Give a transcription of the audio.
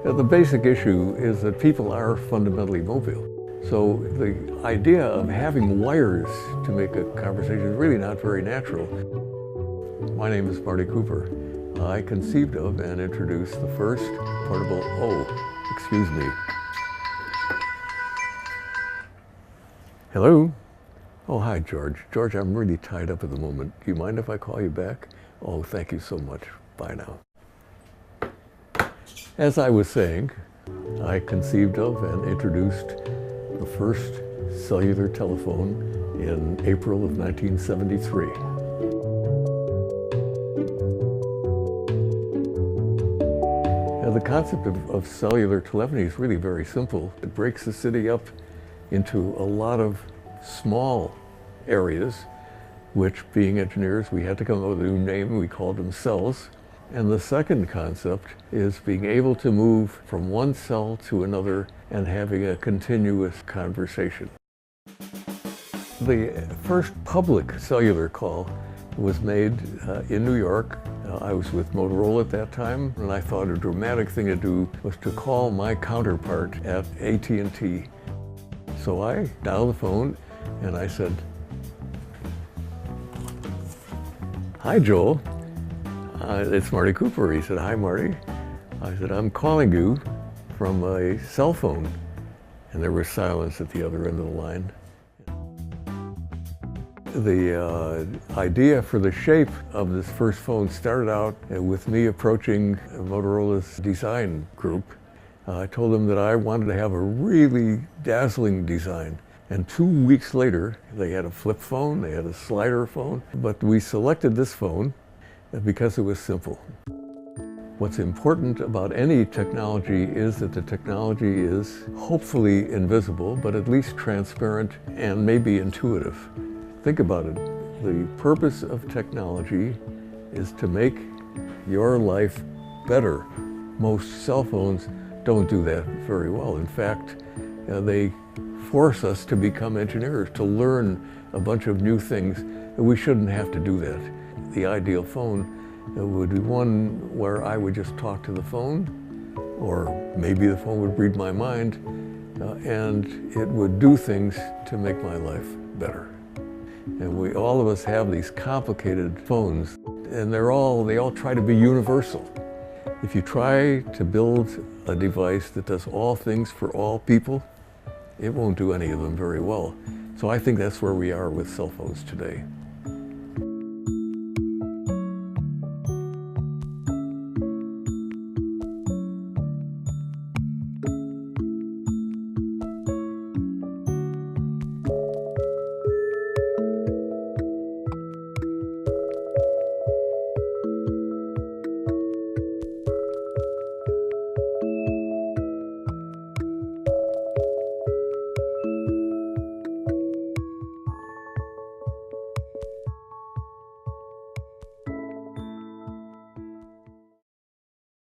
The basic issue is that people are fundamentally mobile. So the idea of having wires to make a conversation is really not very natural. My name is Marty Cooper. I conceived of and introduced the first portable, excuse me. Hello? Oh, hi, George. George, I'm really tied up at the moment. Do you mind if I call you back? Oh, thank you so much. Bye now. As I was saying, I conceived of and introduced the first cellular telephone in April of 1973. The concept of cellular telephony is really very simple. It breaks the city up into a lot of small areas, which, being engineers, we had to come up with a new name. We called them cells. And the second concept is being able to move from one cell to another and having a continuous conversation. The first public cellular call was made in New York. I was with Motorola at that time, and I thought a dramatic thing to do was to call my counterpart at AT&T. So I dialed the phone and I said, "Hi, Joel. It's Marty Cooper." He said, "Hi, Marty." I said, "I'm calling you from a cell phone." And there was silence at the other end of the line. The idea for the shape of this first phone started out with me approaching Motorola's design group. I told them that I wanted to have a really dazzling design. And 2 weeks later, they had a flip phone, they had a slider phone, but we selected this phone because it was simple. What's important about any technology is that the technology is hopefully invisible, but at least transparent and maybe intuitive. Think about it. The purpose of technology is to make your life better. Most cell phones don't do that very well. In fact, they force us to become engineers, to learn a bunch of new things, and we shouldn't have to do that. The ideal phone would be one where I would just talk to the phone, or maybe the phone would read my mind, and it would do things to make my life better. And all of us have these complicated phones, and they all try to be universal. If you try to build a device that does all things for all people, it won't do any of them very well. So I think that's where we are with cell phones today.